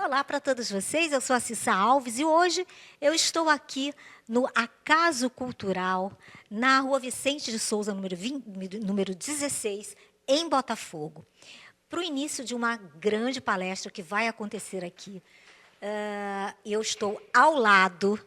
Olá para todos vocês, eu sou a Cissa Alves e hoje eu estou aqui no Acaso Cultural, na Rua Vicente de Souza, número 16, em Botafogo, para o início de uma grande palestra que vai acontecer aqui. Eu estou ao lado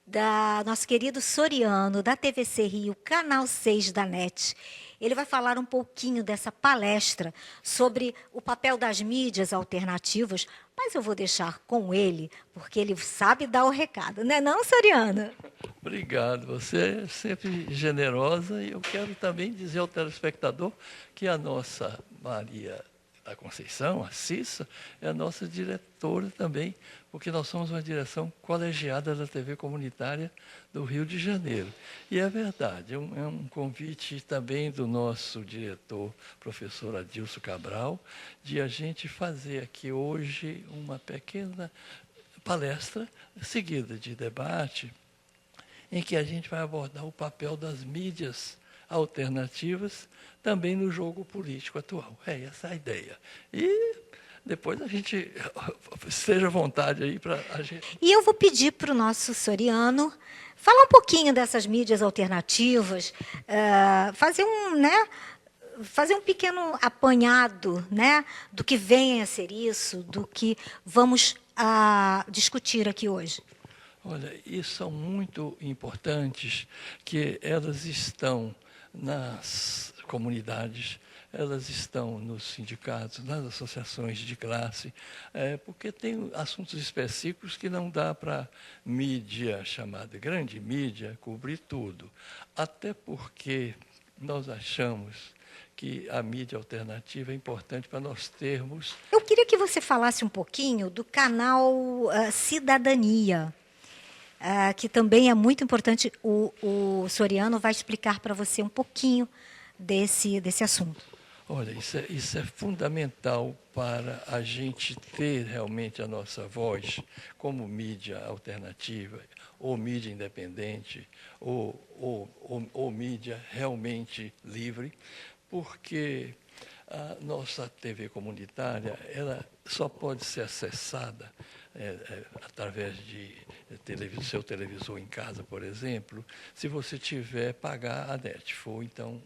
da nosso querido Soriano, da TVC Rio, Canal 6 da NET. Ele vai falar um pouquinho dessa palestra sobre o papel das mídias alternativas, mas eu vou deixar com ele, porque ele sabe dar o recado. Não é não, Soriano? Obrigado, você é sempre generosa e eu quero também dizer ao telespectador que a nossa Maria da Conceição, a Cissa, é a nossa diretora também, porque nós somos uma direção colegiada da TV comunitária do Rio de Janeiro. E é verdade, é um convite também do nosso diretor, professor Adilson Cabral, de a gente fazer aqui hoje uma pequena palestra seguida de debate, em que a gente vai abordar o papel das mídias alternativas também no jogo político atual. É essa a ideia. E depois a gente esteja à vontade aí para a gente. E eu vou pedir para o nosso Soriano falar um pouquinho dessas mídias alternativas, fazer um pequeno apanhado, né, do que vem a ser isso, do que vamos discutir aqui hoje. Olha, e são muito importantes que elas estão nas comunidades, elas estão nos sindicatos, nas associações de classe, porque tem assuntos específicos que não dá para mídia chamada grande mídia cobrir tudo. Até porque nós achamos que a mídia alternativa é importante para nós termos... Eu queria que você falasse um pouquinho do canal Cidadania, que também é muito importante. O Soriano vai explicar para você um pouquinho desse assunto. Olha, isso é fundamental para a gente ter realmente a nossa voz como mídia alternativa, ou mídia independente, ou mídia realmente livre, porque a nossa TV comunitária ela só pode ser acessada através de seu televisor em casa, por exemplo, se você tiver pagar a NET, for então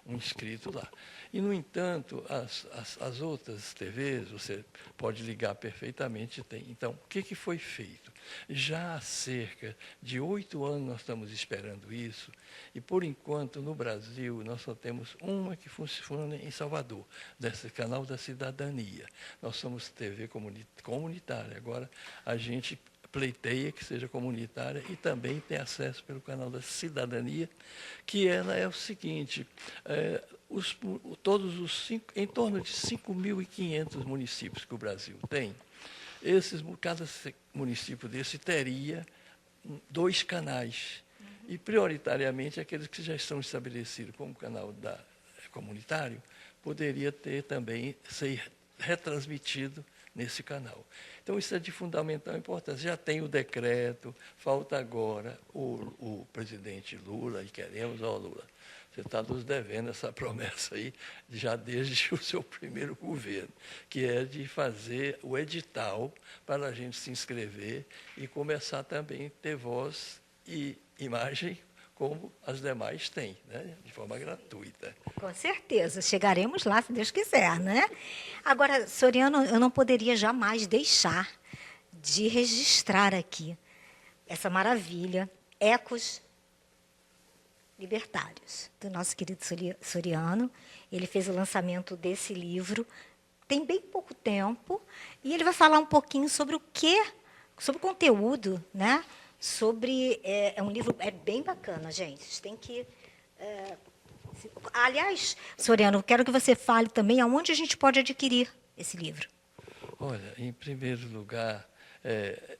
um inscrito lá. E, no entanto, as outras TVs, você pode ligar perfeitamente. Então, o que foi feito? Já há cerca de 8 anos nós estamos esperando isso, e, por enquanto, no Brasil, nós só temos uma que funciona em Salvador, desse canal da Cidadania. Nós somos TV comunitária. Agora, a gente pleiteia que seja comunitária e também tem acesso pelo canal da Cidadania, que ela é o seguinte... em torno de 5.500 municípios que o Brasil tem, cada município desse teria 2 canais, e prioritariamente aqueles que já estão estabelecidos como canal comunitário, poderia ter também, ser retransmitido nesse canal. Então, isso é de fundamental importância. Já tem o decreto, falta agora o presidente Lula, e queremos, Lula, você está nos devendo essa promessa aí, já desde o seu primeiro governo, que é de fazer o edital para a gente se inscrever e começar também a ter voz e imagem como as demais têm, né? De forma gratuita. Com certeza, chegaremos lá, se Deus quiser, né? Agora, Soriano, eu não poderia jamais deixar de registrar aqui essa maravilha, Ecos Libertários, do nosso querido Soriano. Ele fez o lançamento desse livro tem bem pouco tempo, e ele vai falar um pouquinho sobre sobre o conteúdo, né? É um livro bem bacana, gente. Vocês têm que... Aliás, Soriano, quero que você fale também aonde a gente pode adquirir esse livro. Olha, em primeiro lugar,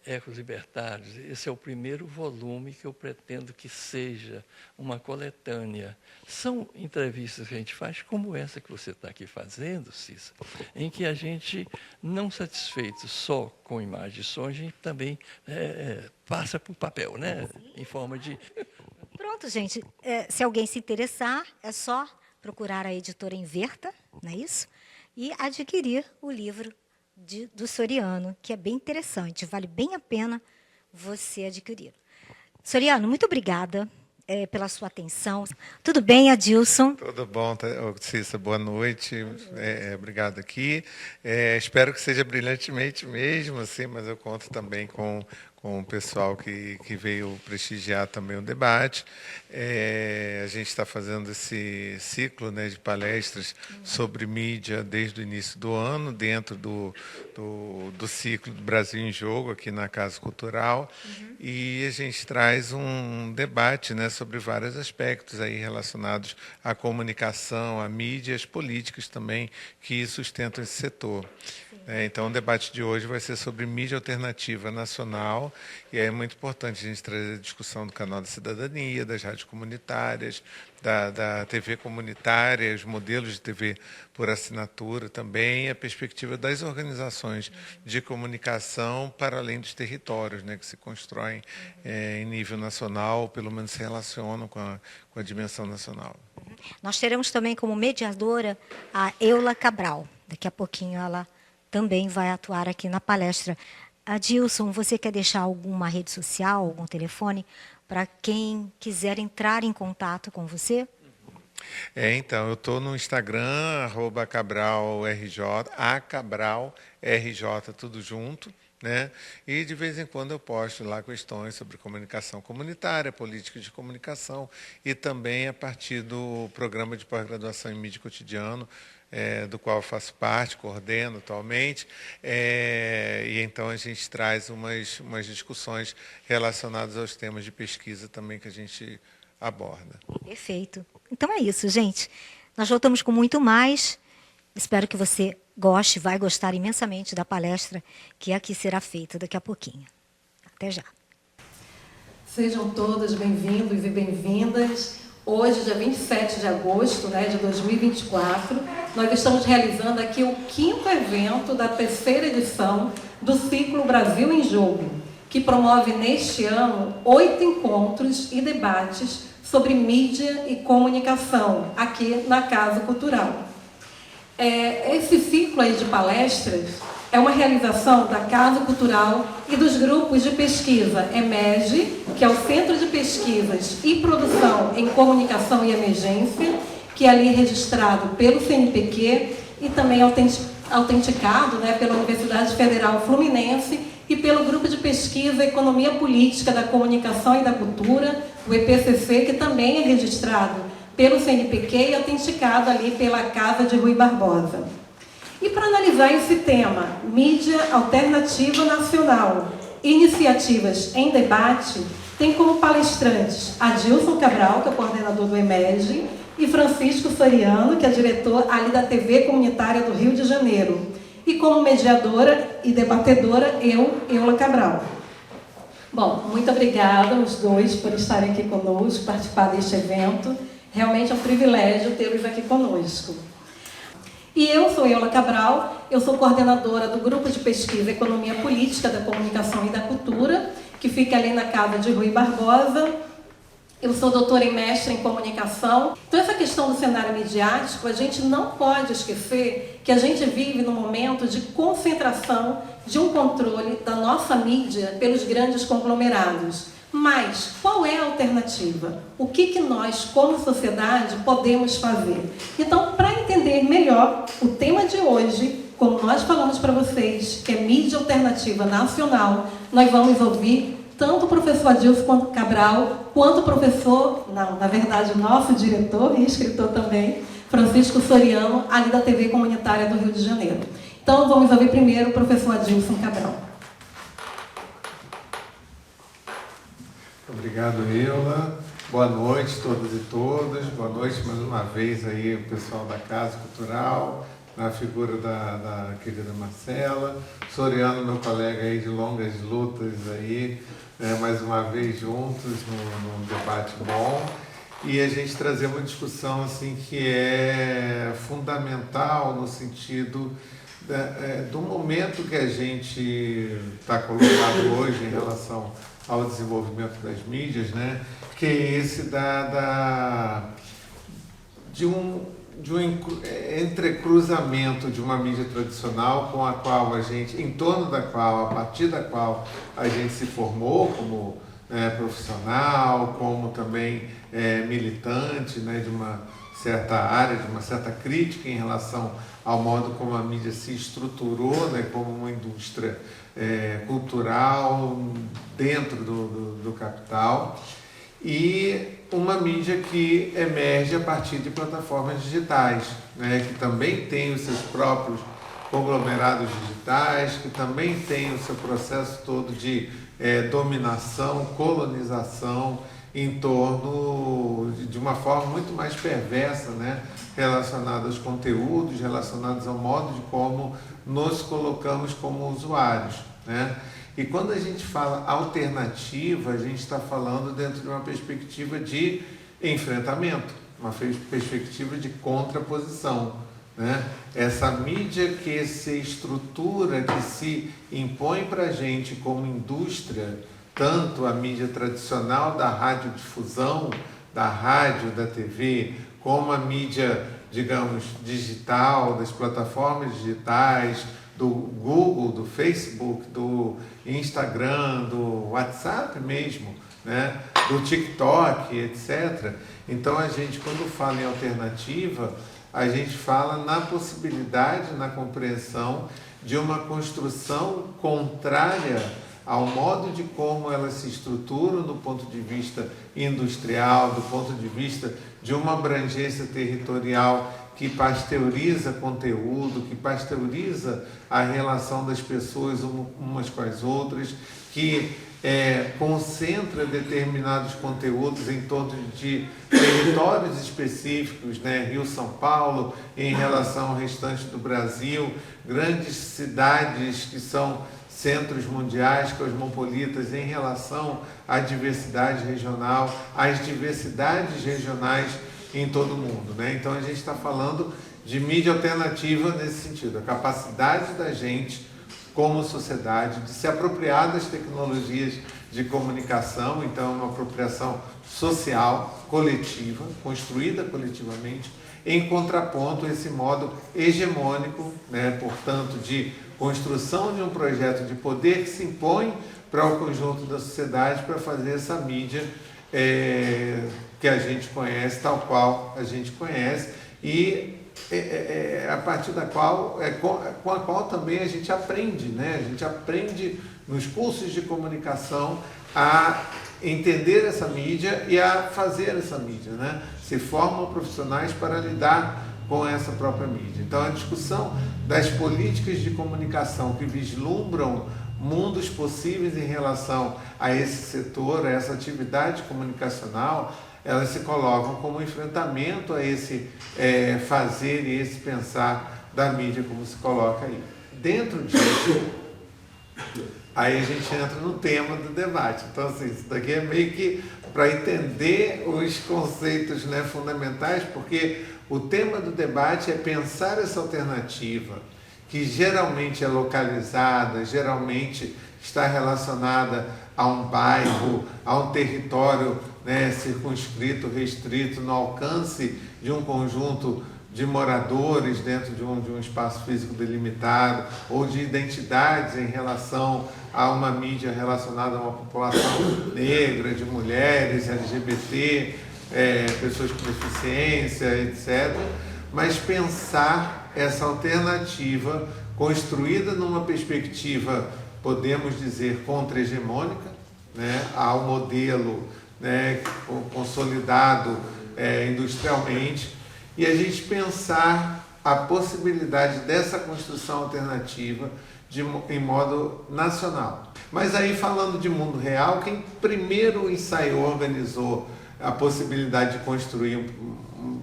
Ecos Libertários, esse é o primeiro volume que eu pretendo que seja uma coletânea. São entrevistas que a gente faz, como essa que você está aqui fazendo, Cissa, em que a gente, não satisfeito só com imagem e som, a gente também passa para o papel, né? Em forma de... Pronto, gente. Se alguém se interessar, é só procurar a editora Inverta, não é isso? E adquirir o livro do Soriano, que é bem interessante, vale bem a pena você adquirir. Soriano, muito obrigada pela sua atenção. Tudo bem, Adilson? Tudo bom, Cissa, boa noite. Obrigado aqui. Espero que seja brilhantemente mesmo, assim, mas eu conto também com o pessoal que veio prestigiar também o debate. A gente está fazendo esse ciclo, né, de palestras sobre mídia desde o início do ano, dentro do ciclo do Brasil em Jogo, aqui na Casa Cultural, e a gente traz um debate, né, sobre vários aspectos aí relacionados à comunicação, à mídia e às políticas também que sustentam esse setor. Então, o debate de hoje vai ser sobre mídia alternativa nacional, e é muito importante a gente trazer a discussão do canal da cidadania, das rádios comunitárias, da TV comunitária, os modelos de TV por assinatura também, a perspectiva das organizações de comunicação para além dos territórios, né, que se constroem em nível nacional, ou pelo menos se relacionam com a dimensão nacional. Nós teremos também como mediadora a Eula Cabral. Daqui a pouquinho ela também vai atuar aqui na palestra. Adilson, você quer deixar alguma rede social, algum telefone, para quem quiser entrar em contato com você? Então, eu estou no Instagram, @CabralRJ, @CabralRJ, tudo junto, né? E de vez em quando eu posto lá questões sobre comunicação comunitária, política de comunicação, e também a partir do programa de pós-graduação em mídia cotidiano, do qual eu faço parte, coordeno atualmente, e então a gente traz umas discussões relacionadas aos temas de pesquisa também que a gente aborda. Perfeito. Então é isso, gente. Nós voltamos com muito mais. Espero que você goste, vai gostar imensamente da palestra que aqui será feita daqui a pouquinho. Até já. Sejam todas bem-vindos e bem-vindas. Hoje, dia 27 de agosto, né, de 2024, nós estamos realizando aqui o 5º evento da 3ª edição do ciclo Brasil em Jogo, que promove neste ano 8 encontros e debates sobre mídia e comunicação aqui na Casa Cultural. Esse ciclo aí de palestras é uma realização da Casa Cultural e dos grupos de pesquisa EMEG, que é o Centro de Pesquisas e Produção em Comunicação e Emergência, que é ali registrado pelo CNPq e também autenticado, né, pela Universidade Federal Fluminense e pelo Grupo de Pesquisa Economia Política da Comunicação e da Cultura, o EPCC, que também é registrado pelo CNPq e autenticado ali pela Casa de Rui Barbosa. E para analisar esse tema, mídia alternativa nacional, iniciativas em debate, tem como palestrantes Adilson Cabral, que é o coordenador do EMEG, e Francisco Soriano, que é diretor ali da TV Comunitária do Rio de Janeiro. E como mediadora e debatedora, Eula Cabral. Bom, muito obrigada aos dois por estarem aqui conosco, participar deste evento. Realmente é um privilégio tê-los aqui conosco. E eu sou Eula Cabral, eu sou coordenadora do Grupo de Pesquisa Economia Política da Comunicação e da Cultura, que fica ali na Casa de Rui Barbosa. Eu sou doutora e mestre em comunicação. Então, essa questão do cenário midiático, a gente não pode esquecer que a gente vive num momento de concentração de um controle da nossa mídia pelos grandes conglomerados. Mas qual é a alternativa? O que nós, como sociedade, podemos fazer? Então, para entender melhor o tema de hoje, como nós falamos para vocês, que é mídia alternativa nacional, nós vamos ouvir tanto o professor Adilson Cabral, quanto o professor, na verdade, o nosso diretor e escritor também, Francisco Soriano, ali da TV Comunitária do Rio de Janeiro. Então, vamos ouvir primeiro o professor Adilson Cabral. Obrigado, Eula. Boa noite a todas e todas. Boa noite mais uma vez aí o pessoal da Casa Cultural, na figura da querida Marcela. Soriano, meu colega aí de longas lutas aí, mais uma vez juntos num debate bom. E a gente trazer uma discussão assim, que é fundamental no sentido do momento que a gente está colocado hoje em relação ao desenvolvimento das mídias, né? Que é esse de um entrecruzamento de uma mídia tradicional com a qual a gente, em torno da qual, a partir da qual a gente se formou como profissional, como também militante, né, de uma certa área, de uma certa crítica em relação ao modo como a mídia se estruturou, né, como uma indústria cultural dentro do capital, e uma mídia que emerge a partir de plataformas digitais, né, que também tem os seus próprios conglomerados digitais, que também tem o seu processo todo de dominação, colonização em torno de uma forma muito mais perversa, né, relacionada aos conteúdos, relacionados ao modo de como nos colocamos como usuários, né? E quando a gente fala alternativa, a gente está falando dentro de uma perspectiva de enfrentamento, uma perspectiva de contraposição, né? Essa mídia que se estrutura, que se impõe para a gente como indústria, tanto a mídia tradicional da radiodifusão, da rádio, da TV, como a mídia, digamos, digital, das plataformas digitais, do Google, do Facebook, do Instagram, do WhatsApp mesmo, né? Do TikTok, etc. Então, a gente, quando fala em alternativa, a gente fala na possibilidade, na compreensão de uma construção contrária ao modo de como elas se estruturam do ponto de vista industrial, do ponto de vista de uma abrangência territorial que pasteuriza conteúdo, que pasteuriza a relação das pessoas umas com as outras, que concentra determinados conteúdos em torno de territórios específicos, né? Rio, São Paulo, em relação ao restante do Brasil, grandes cidades que são centros mundiais, cosmopolitas, em relação à diversidade regional, às diversidades regionais em todo o mundo, né? Então a gente está falando de mídia alternativa nesse sentido, a capacidade da gente, como sociedade, de se apropriar das tecnologias de comunicação, então uma apropriação social, coletiva, construída coletivamente, em contraponto a esse modo hegemônico, né, portanto, de construção de um projeto de poder que se impõe para o conjunto da sociedade para fazer essa mídia que a gente conhece, tal qual a gente conhece, e a partir da qual, com a qual também a gente aprende, né? A gente aprende nos cursos de comunicação a entender essa mídia e a fazer essa mídia, né? Se formam profissionais para lidar com essa própria mídia. Então, a discussão das políticas de comunicação que vislumbram mundos possíveis em relação a esse setor, a essa atividade comunicacional, elas se colocam como enfrentamento a esse fazer e esse pensar da mídia, como se coloca aí. Dentro disso, aí a gente entra no tema do debate. Então, assim, isso daqui é meio que para entender os conceitos, né, fundamentais, porque o tema do debate é pensar essa alternativa, que geralmente é localizada, geralmente está relacionada a um bairro, a um território, né, circunscrito, restrito, no alcance de um conjunto de moradores dentro de um espaço físico delimitado, ou de identidades em relação a uma mídia relacionada a uma população negra, de mulheres, LGBT, pessoas com deficiência, etc. Mas pensar essa alternativa construída numa perspectiva, podemos dizer, contra-hegemônica, né, ao modelo, né, consolidado industrialmente, e a gente pensar a possibilidade dessa construção alternativa em modo nacional. Mas aí, falando de mundo real, quem primeiro ensaiou, organizou a possibilidade de construir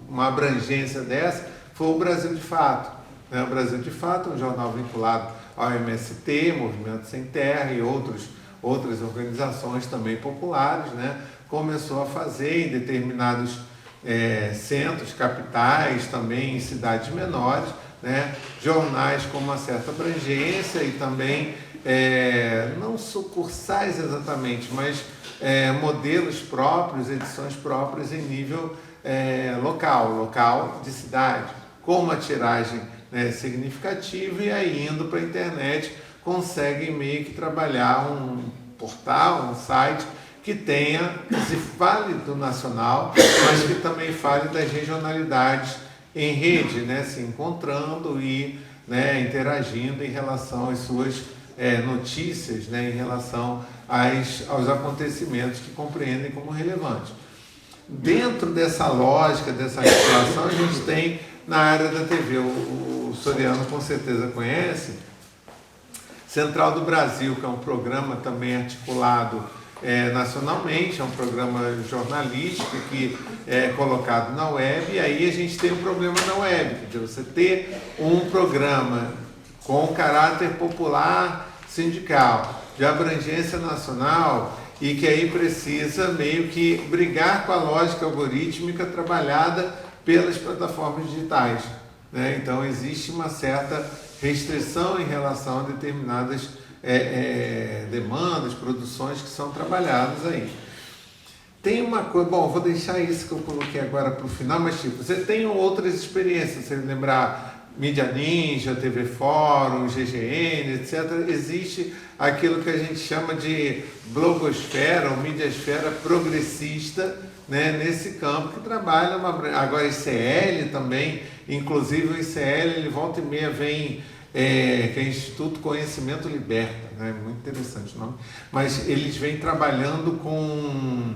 uma abrangência dessa foi o Brasil de Fato. O Brasil de Fato é um jornal vinculado ao MST, Movimento Sem Terra e outras organizações também populares, né? Começou a fazer em determinados centros, capitais, também em cidades menores, né, jornais com uma certa abrangência e também, não sucursais exatamente, mas modelos próprios, edições próprias em nível local de cidade, com uma tiragem, né, significativa, e aí indo para a internet conseguem meio que trabalhar um portal, um site que fale do nacional, mas que também fale das regionalidades em rede, né, se encontrando e, né, interagindo em relação às suas notícias, né, em relação aos acontecimentos que compreendem como relevantes. Dentro dessa lógica, dessa articulação, a gente tem na área da TV, o Soriano com certeza conhece, Central do Brasil, que é um programa também articulado nacionalmente, é um programa jornalístico que é colocado na web, e aí a gente tem um problema na web, quer dizer, você ter um programa com caráter popular sindical, de abrangência nacional, e que aí precisa meio que brigar com a lógica algorítmica trabalhada pelas plataformas digitais, né? Então existe uma certa restrição em relação a determinadas demandas, produções que são trabalhadas aí. Tem uma coisa, bom, vou deixar isso que eu coloquei agora para o final, mas tipo, você tem outras experiências, se você lembrar Mídia Ninja, TV Fórum, GGN, etc. Existe aquilo que a gente chama de blogosfera ou mídiasfera progressista, né, nesse campo que trabalha agora ICL também, inclusive o ICL, ele volta e meia vem, que é Instituto Conhecimento Liberta, né, muito interessante o nome, mas eles vêm trabalhando com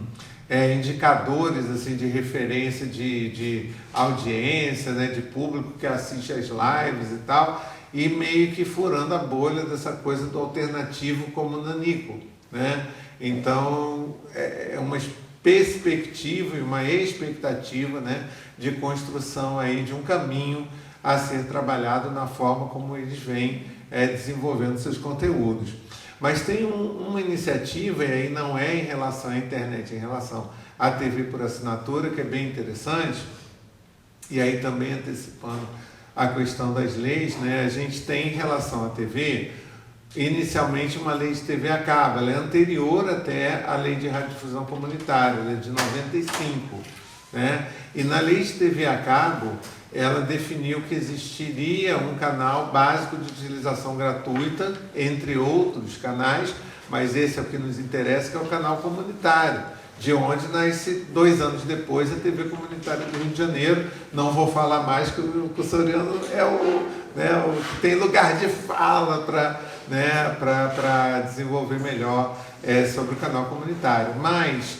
indicadores assim, de referência de audiência, né, de público que assiste às lives e tal, e meio que furando a bolha dessa coisa do alternativo como nanico, né? Então é uma perspectiva e uma expectativa, né, de construção aí de um caminho a ser trabalhado na forma como eles vêm desenvolvendo seus conteúdos. Mas tem uma iniciativa, e aí não é em relação à internet, é em relação à TV por assinatura, que é bem interessante, e aí também antecipando a questão das leis, né, a gente tem em relação à TV, inicialmente uma lei de TV a cabo, ela é anterior até à lei de radiodifusão comunitária, ela é de 95, né? E na lei de TV a cabo, ela definiu que existiria um canal básico de utilização gratuita, entre outros canais, mas esse é o que nos interessa, que é o canal comunitário, de onde nasce 2 anos depois a TV comunitária do Rio de Janeiro. Não vou falar mais, que o Soriano é o que tem lugar de fala para desenvolver melhor sobre o canal comunitário. Mas,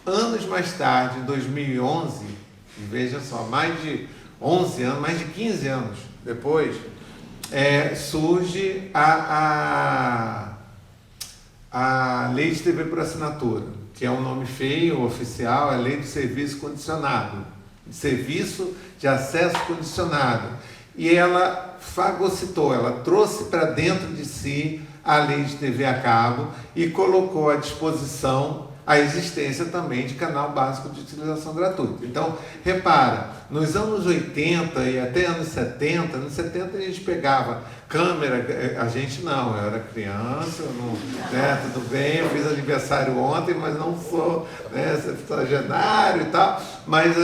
anos mais tarde, em 2011, veja só, mais de 11 anos, mais de 15 anos depois, surge a Lei de TV por Assinatura, que é um nome feio, oficial, é a Lei do Serviço Condicionado, Serviço de Acesso Condicionado. E ela fagocitou, ela trouxe para dentro de si a Lei de TV a cabo e colocou à disposição a existência também de canal básico de utilização gratuita. Então, repara, nos anos 80 e até anos 70, nos 70 a gente pegava câmera, a gente não, eu era criança, tudo bem, eu fiz aniversário ontem, mas não sou septuagenário e tal, mas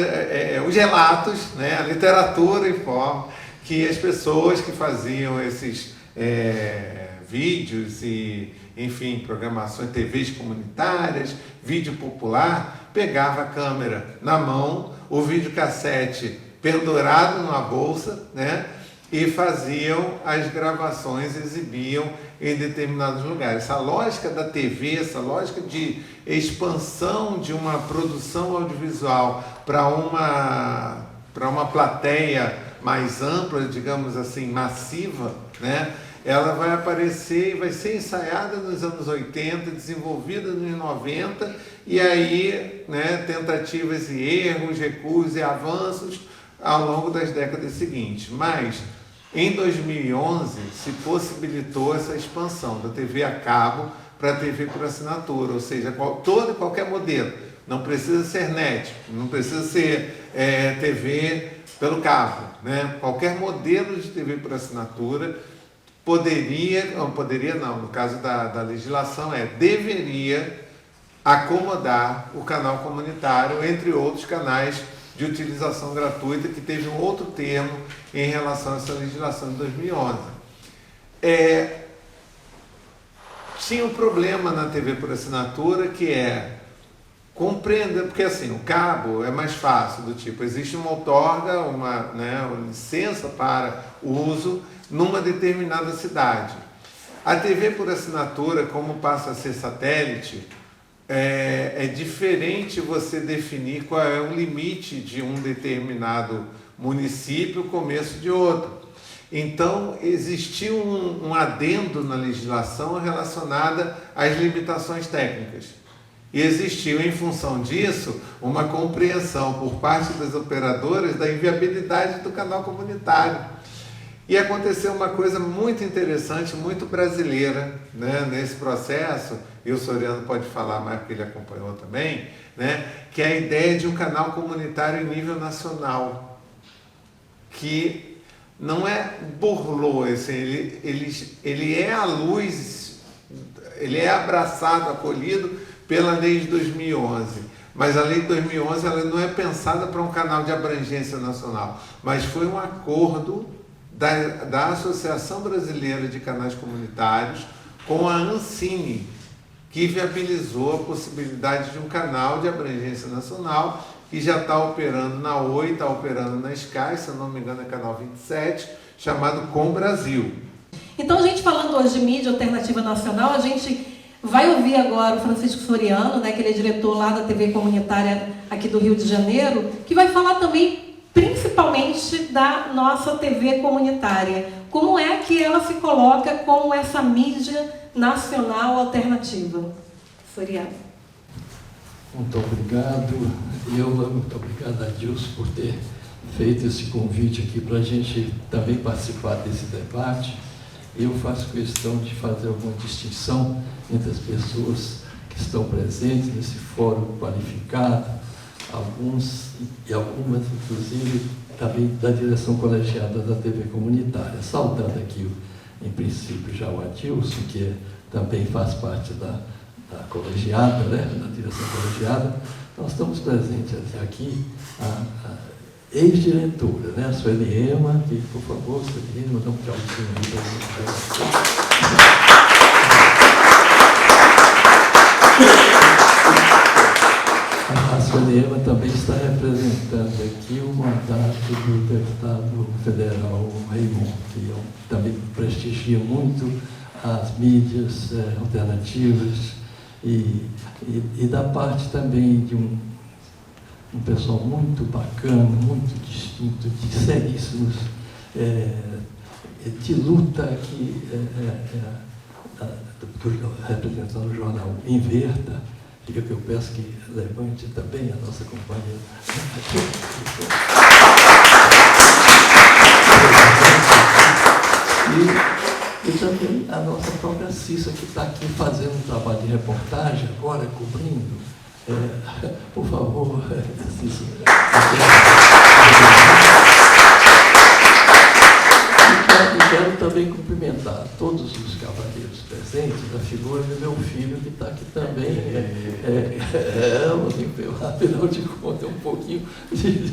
os relatos, né, a literatura informa que as pessoas que faziam esses vídeos e, enfim, programações, TVs comunitárias, vídeo popular, pegava a câmera na mão, o videocassete pendurado numa bolsa, né, e faziam as gravações, exibiam em determinados lugares. Essa lógica da TV, essa lógica de expansão de uma produção audiovisual para uma plateia mais ampla, digamos assim, massiva, né? Ela vai aparecer e vai ser ensaiada nos anos 80, desenvolvida nos 90, e aí, né, tentativas e erros, recuos e avanços ao longo das décadas seguintes. Mas, em 2011, se possibilitou essa expansão da TV a cabo para a TV por assinatura, ou seja, todo e qualquer modelo, Não precisa ser net, não precisa ser TV pelo cabo, né? Qualquer modelo de TV por assinatura poderia não, no caso da legislação deveria acomodar o canal comunitário, entre outros canais de utilização gratuita, que teve um outro termo em relação a essa legislação de 2011. Tinha um problema na TV por assinatura, que compreender, porque assim, o cabo é mais fácil, do tipo, existe uma outorga, uma licença para uso numa determinada cidade. A TV por assinatura, como passa a ser satélite, é diferente você definir qual é o limite de um determinado município, o começo de outro. Então, existiu um adendo na legislação relacionada às limitações técnicas. E existiu, em função disso, uma compreensão por parte das operadoras da inviabilidade do canal comunitário. E aconteceu uma coisa muito interessante, muito brasileira, né, nesse processo, e o Soriano pode falar mais porque ele acompanhou também, né, que é a ideia de um canal comunitário em nível nacional, que não burlou, assim, ele é a luz, ele é abraçado, acolhido pela lei de 2011. Mas a lei de 2011 ela não é pensada para um canal de abrangência nacional, mas foi um acordo da Associação Brasileira de Canais Comunitários com a Ancine, que viabilizou a possibilidade de um canal de abrangência nacional, que já está operando na Oi, está operando na Sky, se eu não me engano é canal 27, chamado Com Brasil. Então, a gente falando hoje de mídia alternativa nacional, a gente vai ouvir agora o Francisco Soriano, né, que ele é diretor lá da TV comunitária aqui do Rio de Janeiro, que vai falar também principalmente da nossa TV comunitária. Como é que ela se coloca como essa mídia nacional alternativa? Soriano. Muito obrigado, Ilma, muito obrigado a Dilson por ter feito esse convite aqui para a gente também participar desse debate. Eu faço questão de fazer alguma distinção entre as pessoas que estão presentes nesse fórum qualificado, alguns e algumas, inclusive, também da direção colegiada da TV comunitária. Saudando aqui, em princípio, já o Adilson, que também faz parte da colegiada, né, da direção colegiada. Nós estamos presentes aqui, a ex-diretora, né, a Sueli Ema, que, por favor, Sueli Ema, dá um tchauzinho aí para a Sueli Ema também está representando aqui o mandato do deputado federal Raymond, que também prestigia muito as mídias alternativas e da parte também de um pessoal muito bacana, muito distinto, de seríssimos, de luta aqui, representando o jornal Inverta, que eu peço que levante também a nossa companheira. E também a nossa própria Cissa, que está aqui fazendo um trabalho de reportagem agora, cobrindo. Por favor, Cissa. E quero também cumprimentar todos os cavaleiros presentes, a figura do meu filho, que está aqui também. Afinal de contas, é um pouquinho de...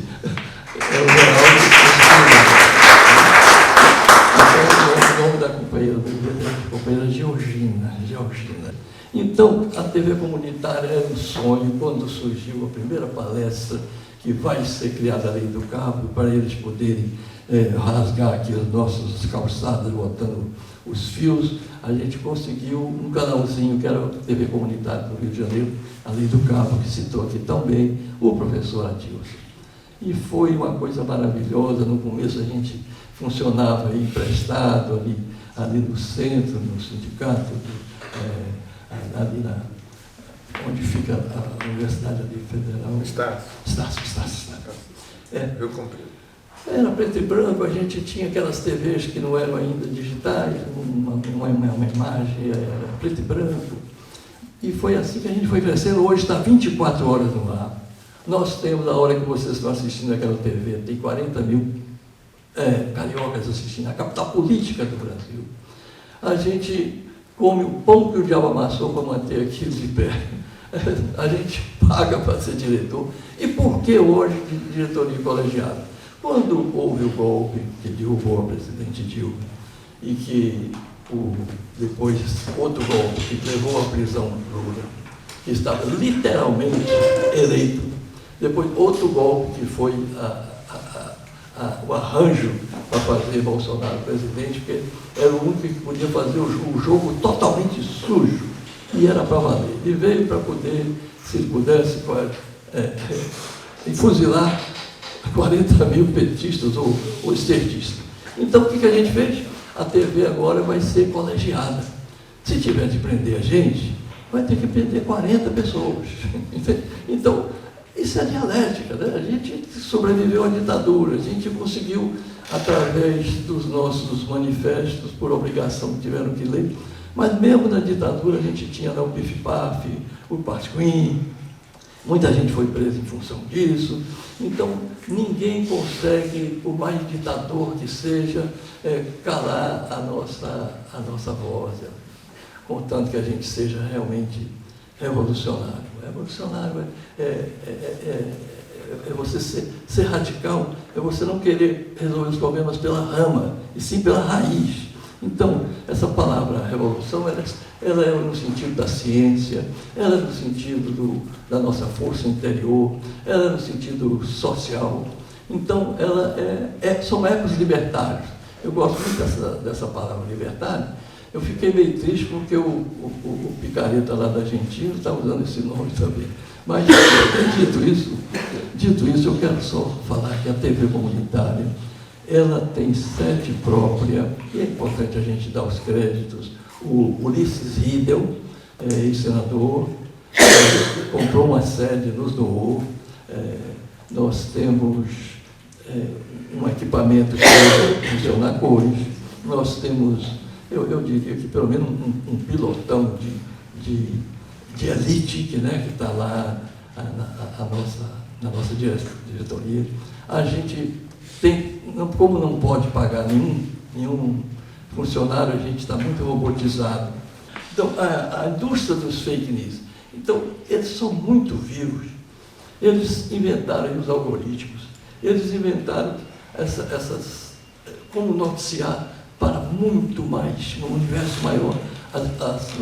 o nome da companheira do companheira Georgina. Então, a TV comunitária era um sonho quando surgiu a primeira palestra que vai ser criada a Lei do Cabo, para eles poderem rasgar aqui as nossas calçadas, botando os fios. A gente conseguiu um canalzinho que era a TV comunitária do Rio de Janeiro, a Lei do Cabo, que citou aqui também o professor Adilson. E foi uma coisa maravilhosa. No começo a gente funcionava emprestado ali no centro, no sindicato, ali onde fica a Universidade ali Federal. Estácio. Eu comprei. Era preto e branco, a gente tinha aquelas TVs que não eram ainda digitais, uma imagem era preto e branco. E foi assim que a gente foi crescendo. Hoje está 24 horas no ar. Nós temos, a hora que vocês estão assistindo aquela TV, tem 40 mil cariocas assistindo, a capital política do Brasil. A gente come o pão que o diabo amassou para manter aquilo de pé. A gente paga para ser diretor. E por que hoje de diretoria colegiada? Quando houve o golpe que derrubou a presidente Dilma e que depois outro golpe que levou à prisão Lula, que estava literalmente eleito, depois outro golpe que foi o arranjo para fazer Bolsonaro presidente, porque era o único que podia fazer o jogo totalmente sujo, e era para valer. E veio para poder, se pudesse, fuzilar 40 mil petistas ou esquerdistas. Então, o que a gente fez? A TV agora vai ser colegiada. Se tiver de prender a gente, vai ter que prender 40 pessoas. Então, isso é dialética, né? A gente sobreviveu à ditadura, a gente conseguiu, através dos nossos manifestos, por obrigação, tiveram que ler, mas mesmo na ditadura a gente tinha lá o PIF-PAF, o Pasquim, muita gente foi presa em função disso. Então, ninguém consegue, por mais ditador que seja, calar a nossa voz, contanto que a gente seja realmente revolucionário. Revolucionário é você ser radical, é você não querer resolver os problemas pela rama, e sim pela raiz. Então, essa palavra revolução, ela é no sentido da ciência, ela é no sentido da nossa força interior, ela é no sentido social. Então, são ecos libertários. Eu gosto muito dessa palavra libertário. Eu fiquei meio triste porque o picareta lá da Argentina está usando esse nome também. Mas, dito isso, eu quero só falar que a TV comunitária, ela tem sede própria, e é importante a gente dar os créditos. O Ulisses Riedel, ex-senador, comprou uma sede, nos doou. Nós temos um equipamento que pode funcionar cores. Nós temos, eu diria que pelo menos um pilotão de elite, que está lá na nossa diretoria. A gente tem, como não pode pagar nenhum funcionário, a gente está muito robotizado. Então, a indústria dos fake news, então, eles são muito vivos. Eles inventaram os algoritmos, eles inventaram como noticiar para muito mais, no universo maior, as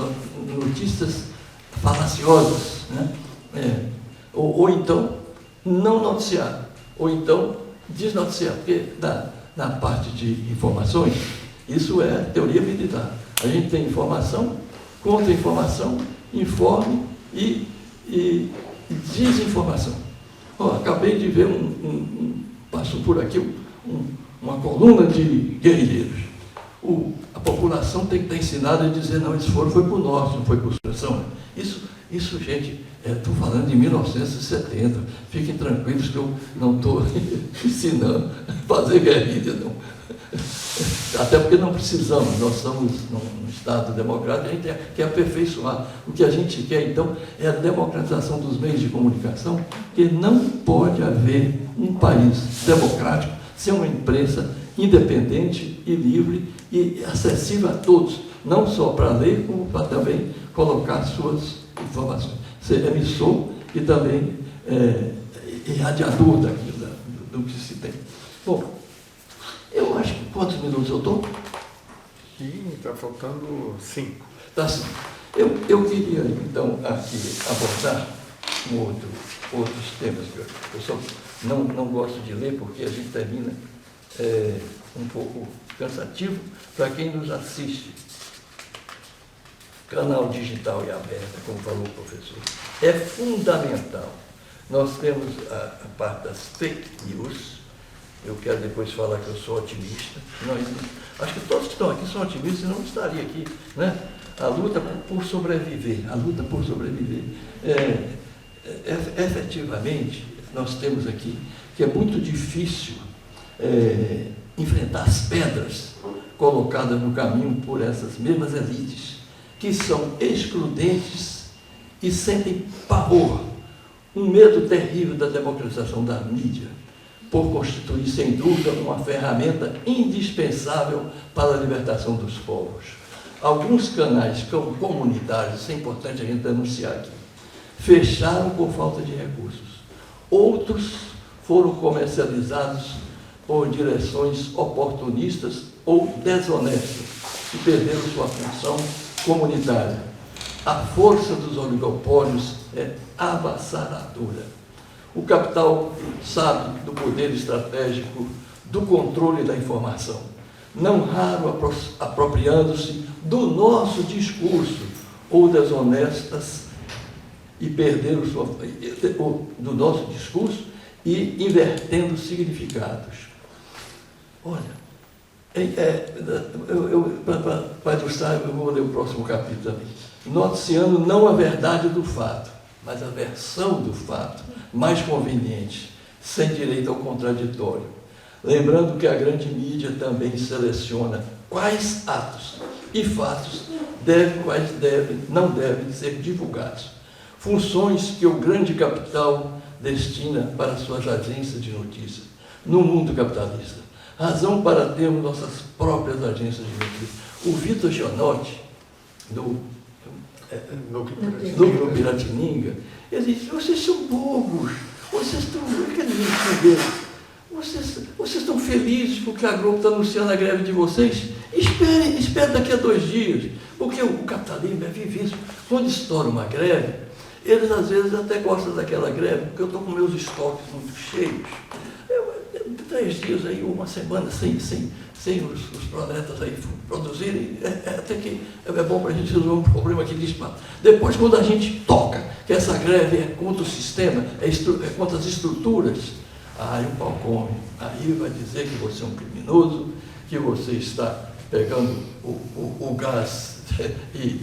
notícias falaciosas, né? Ou então, não noticiar, ou então, desnoticiar, porque na parte de informações, isso é teoria militar. A gente tem informação, contra-informação, informe e desinformação. Acabei de ver passou por aqui uma coluna de guerrilheiros. A população tem que estar ensinada a dizer, não, eles foi para o norte, não foi para o sul. Isso, gente, estou falando de 1970. Fiquem tranquilos que eu não estou ensinando a fazer guerrilha, não. Até porque não precisamos, nós estamos num Estado democrático, a gente quer aperfeiçoar. O que a gente quer, então, é a democratização dos meios de comunicação, que não pode haver um país democrático sem uma imprensa independente e livre e acessível a todos, não só para ler, como para também colocar suas informações. Ser emissor e também irradiador daquilo, do que se tem. Bom, eu acho que quantos minutos eu estou? Sim, está faltando 5. Tá sim. Eu queria, então, aqui abordar outros temas. Eu só não gosto de ler, porque a gente termina um pouco cansativo para quem nos assiste. Canal digital e aberto, como falou o professor, é fundamental. Nós temos a parte das fake news. Eu quero depois falar que eu sou otimista. Acho que todos que estão aqui são otimistas, senão não estaria aqui, né? A luta por sobreviver, efetivamente, nós temos aqui que é muito difícil enfrentar as pedras colocadas no caminho por essas mesmas elites, que são excludentes e sentem pavor, um medo terrível da democratização da mídia, por constituir, sem dúvida, uma ferramenta indispensável para a libertação dos povos. Alguns canais comunitários, isso é importante a gente denunciar aqui, fecharam por falta de recursos. Outros foram comercializados por direções oportunistas ou desonestas e perderam sua função comunitária. A força dos oligopólios é avassaladora. O capital sabe do poder estratégico, do controle da informação, não raro apropriando-se do nosso discurso ou desonestas e perderam do nosso discurso e invertendo significados. Olha, para ilustrar, eu vou ler o próximo capítulo também. Noticiando não a verdade do fato, mas a versão do fato, mais conveniente, sem direito ao contraditório. Lembrando que a grande mídia também seleciona quais atos e fatos não devem ser divulgados. Funções que o grande capital destina para suas agências de notícias no mundo capitalista. Razão para termos nossas próprias agências de notícias. O Vitor Gianotti, do Núcleo Piratininga, ele diz: vocês são bobos, vocês estão felizes porque a Globo está anunciando a greve de vocês? Espere daqui a 2 dias, porque o capitalismo é vivíssimo. Quando estoura uma greve, eles às vezes até gostam daquela greve, porque eu estou com meus estoques muito cheios. 3 dias aí, uma semana sem os proletas aí produzirem, até que é bom para a gente resolver um problema aqui de espaço. Depois, quando a gente toca que essa greve é contra o sistema, é contra as estruturas, aí o pau come, aí vai dizer que você é um criminoso, que você está pegando o gás e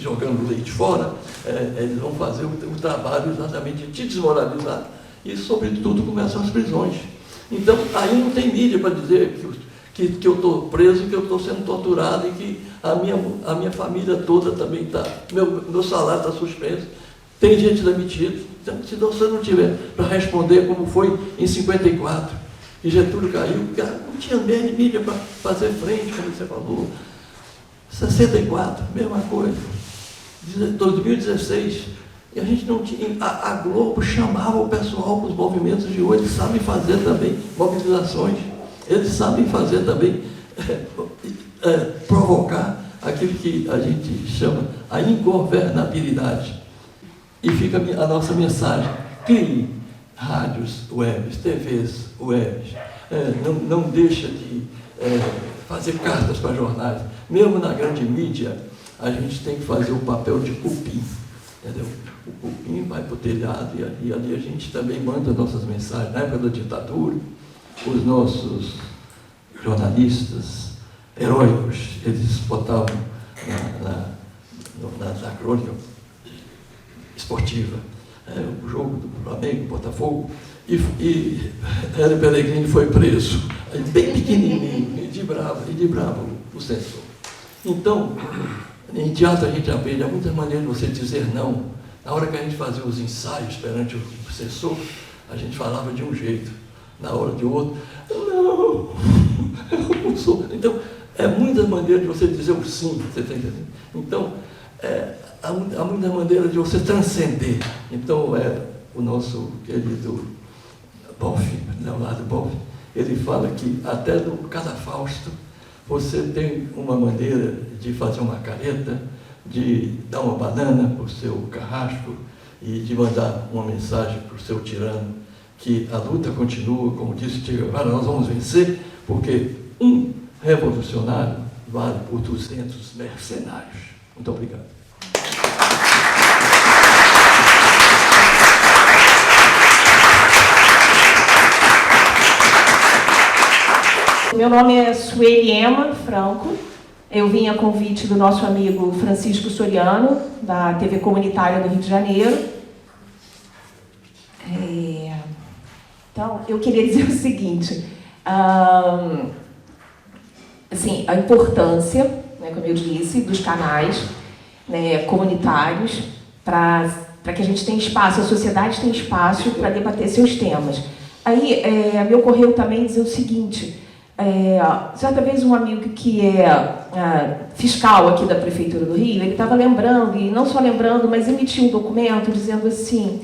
jogando leite fora. Eles vão fazer o trabalho exatamente de te desmoralizar e, sobretudo, começam as prisões. Então, aí não tem mídia para dizer que eu estou preso, que eu estou sendo torturado e que a minha família toda também está, meu salário está suspenso, tem gente demitida. Então, se você não tiver para responder como foi em 54, e Getúlio caiu, não tinha mídia para fazer frente, como você falou. 64, mesma coisa. 2016, e a gente não tinha. A Globo chamava o pessoal para os movimentos de hoje, eles sabem fazer também mobilizações, eles sabem fazer também provocar aquilo que a gente chama a ingovernabilidade. E fica a nossa mensagem: crie rádios webs, TVs webs, não deixa de fazer cartas para jornais. Mesmo na grande mídia, a gente tem que fazer o papel de cupim, entendeu? O cupim vai para o telhado e ali a gente também manda nossas mensagens. Na época da ditadura, os nossos jornalistas heróicos, eles botavam na crônica esportiva o jogo do Flamengo, Botafogo, e Hélio Pellegrini foi preso, bem pequenininho, e de bravo o censor. Então, em teatro a gente aprende, há muitas maneiras de você dizer não. Na hora que a gente fazia os ensaios perante o censor, a gente falava de um jeito, na hora de outro, não, eu não sou. Então, muitas maneiras de você dizer o sim, você está entendendo? Então, há muitas maneiras de você transcender. Então, o nosso querido Boff, Leonardo Boff, ele fala que até no Cadafausto você tem uma maneira de fazer uma careta, de dar uma banana para o seu carrasco e de mandar uma mensagem para o seu tirano, que a luta continua, como disse Che Guevara, nós vamos vencer, porque um revolucionário vale por 200 mercenários. Muito obrigado. Meu nome é Sueli Ema Franco. Eu vim a convite do nosso amigo Francisco Soriano, da TV Comunitária do Rio de Janeiro. Então, eu queria dizer o seguinte, assim, a importância, né, como eu disse, dos canais, né, comunitários, para que a gente tenha espaço, a sociedade tenha espaço para debater seus temas. Aí me ocorreu também dizer o seguinte, certa vez um amigo que é fiscal aqui da Prefeitura do Rio, ele estava lembrando, e não só lembrando, mas emitiu um documento dizendo assim,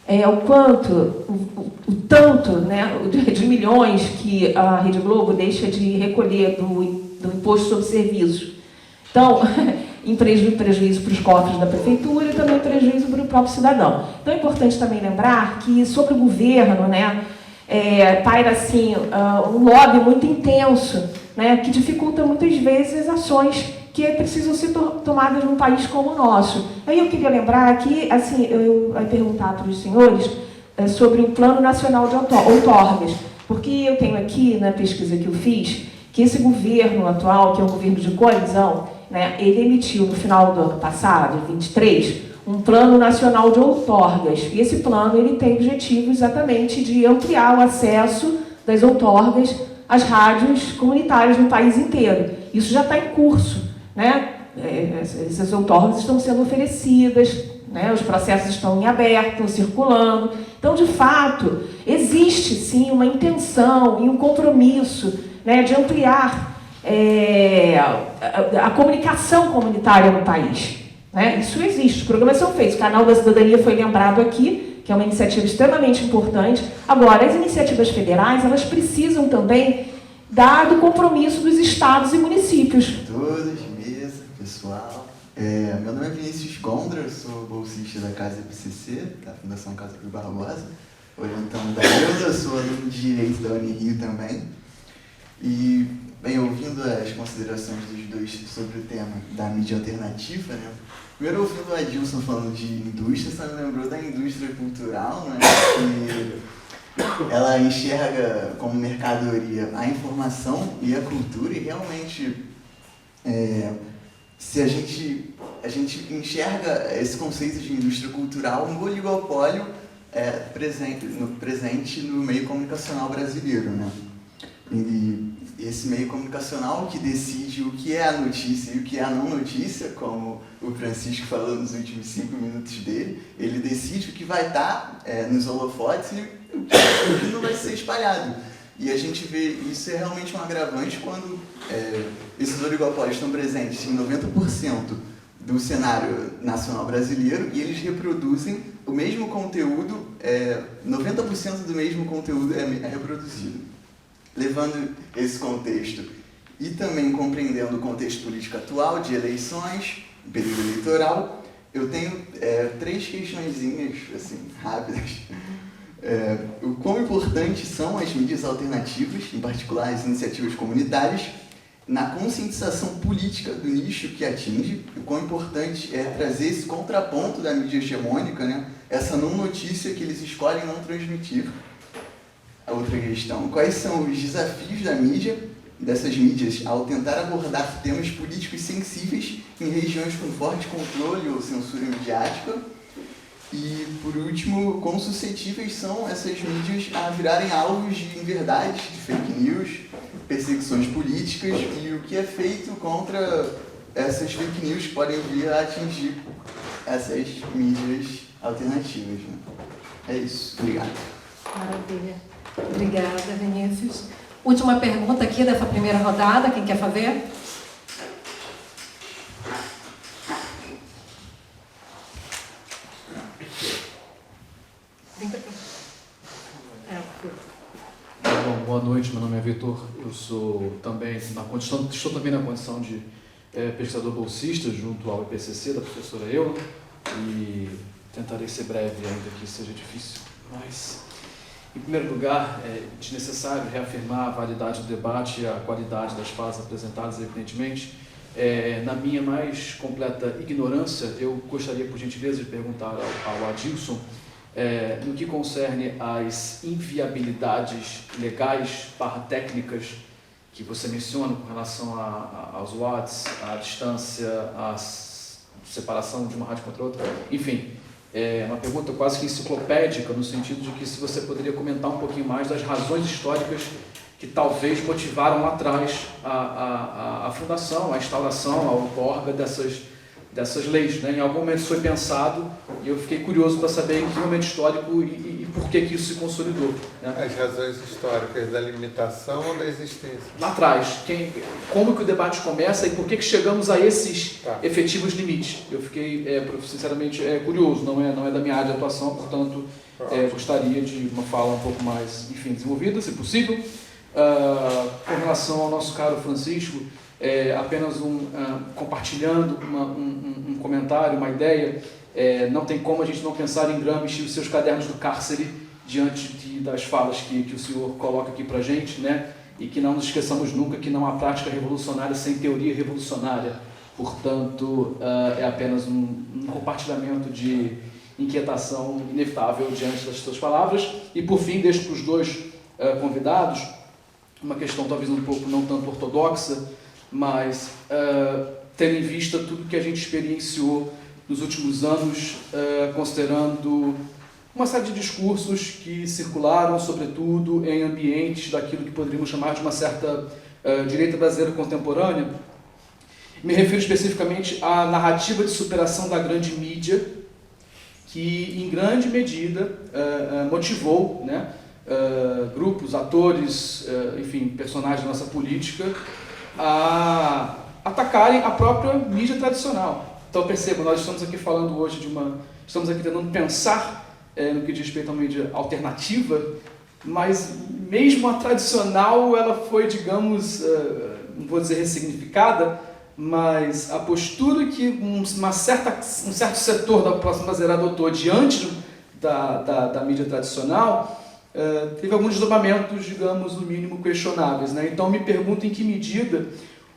o quanto, o tanto, né, de milhões que a Rede Globo deixa de recolher do imposto sobre serviços. Então, em prejuízo para os cofres da Prefeitura e também prejuízo para o próprio cidadão. Então, é importante também lembrar que, sobre o governo, né, paira assim, um lobby muito intenso, né, que dificulta muitas vezes as ações que precisam ser tomadas num país como o nosso. Aí eu queria lembrar que, assim, eu ia perguntar para os senhores sobre o Plano Nacional de Outorgas, porque eu tenho aqui, na pesquisa que eu fiz, que esse governo atual, que é um governo de coalizão, né, ele emitiu no final do ano passado, 23, um Plano Nacional de Outorgas. E esse plano ele tem o objetivo exatamente de ampliar o acesso das outorgas às rádios comunitárias no país inteiro. Isso já está em curso, né? Essas outorgas estão sendo oferecidas, né? Os processos estão em aberto, estão circulando. Então, de fato, existe sim uma intenção e um compromisso, né, de ampliar a comunicação comunitária no país. Né? Isso existe, os programas são feitos, o Canal da Cidadania foi lembrado aqui, que é uma iniciativa extremamente importante. Agora, as iniciativas federais, elas precisam também do compromisso dos estados e municípios. Todos, mesa, pessoal. Meu nome é Vinícius Gondra, eu sou bolsista da Casa IPCC, da Fundação Casa Rui Barbosa, orientando da Ilda, sou aluno de Direito da Unirio também. E, bem, ouvindo as considerações dos dois sobre o tema da mídia alternativa, né? Primeiro, ouvindo o Adilson falando de indústria, só me lembrou da indústria cultural, né? Que ela enxerga como mercadoria a informação e a cultura, e realmente, se a gente enxerga esse conceito de indústria cultural, um oligopólio presente no meio comunicacional brasileiro, né? E esse meio comunicacional que decide o que é a notícia e o que é a não notícia, como o Francisco falou nos últimos 5 minutos dele, ele decide o que vai estar nos holofotes e o que não vai ser espalhado. E a gente vê isso é realmente um agravante quando esses oligopólios estão presentes em 90% do cenário nacional brasileiro e eles reproduzem o mesmo conteúdo, 90% do mesmo conteúdo é reproduzido. Levando esse contexto e também compreendendo o contexto político atual de eleições, período eleitoral, eu tenho 3 questõezinhas assim, rápidas. O quão importantes são as mídias alternativas, em particular as iniciativas comunitárias, na conscientização política do nicho que atinge, o quão importante é trazer esse contraponto da mídia hegemônica, né? Essa não notícia que eles escolhem não transmitir. A outra questão, quais são os desafios dessas mídias, ao tentar abordar temas políticos sensíveis em regiões com forte controle ou censura midiática? E, por último, quão suscetíveis são essas mídias a virarem alvos de inverdades, de fake news, perseguições políticas e o que é feito contra essas fake news que podem vir a atingir essas mídias alternativas, né? É isso. Obrigado. Maravilha. Obrigada, Vinícius. Última pergunta aqui dessa primeira rodada, quem quer fazer? Bom, boa noite, meu nome é Vitor, eu sou também estou também na condição de pesquisador bolsista junto ao IPCC da professora Eula e tentarei ser breve, ainda que seja difícil, mas em primeiro lugar é desnecessário reafirmar a validade do debate e a qualidade das falas apresentadas, evidentemente. Na minha mais completa ignorância, eu gostaria, por gentileza, de perguntar ao Adilson no que concerne às inviabilidades legais /técnicas que você menciona com relação aos watts, à distância, à separação de uma rádio contra outra, enfim, é uma pergunta quase que enciclopédica, no sentido de que se você poderia comentar um pouquinho mais das razões históricas que talvez motivaram lá atrás a fundação, a instauração, a outorga dessas leis, né? Em algum momento isso foi pensado e eu fiquei curioso para saber em que momento histórico e por que isso se consolidou, né? As razões históricas da limitação ou da existência? Lá atrás, como que o debate começa e por que chegamos a esses efetivos limites? Eu fiquei, sinceramente, curioso, não é da minha área de atuação, portanto, gostaria de uma fala um pouco mais, enfim, desenvolvida, se possível. Com relação ao nosso caro Francisco, apenas compartilhando um comentário, uma ideia, não tem como a gente não pensar em Gramsci e os seus cadernos do cárcere diante das falas que o senhor coloca aqui para a gente, né? E que não nos esqueçamos nunca que não há prática revolucionária sem teoria revolucionária. Portanto, é apenas um compartilhamento de inquietação inevitável diante das suas palavras. E, por fim, deixo para os dois convidados uma questão talvez um pouco não tanto ortodoxa, mas tendo em vista tudo que a gente experienciou nos últimos anos, considerando uma série de discursos que circularam, sobretudo, em ambientes daquilo que poderíamos chamar de uma certa direita brasileira contemporânea. Me refiro especificamente à narrativa de superação da grande mídia, que, em grande medida, motivou, né, grupos, atores, enfim, personagens da nossa política, a atacarem a própria mídia tradicional. Então, perceba, nós estamos aqui falando hoje estamos aqui tentando pensar no que diz respeito a uma mídia alternativa, mas mesmo a tradicional, ela foi, digamos, não vou dizer ressignificada, mas a postura que um certo setor da população brasileira adotou diante da mídia tradicional teve alguns desdobramentos, digamos, no mínimo questionáveis, né? Então, me pergunto em que medida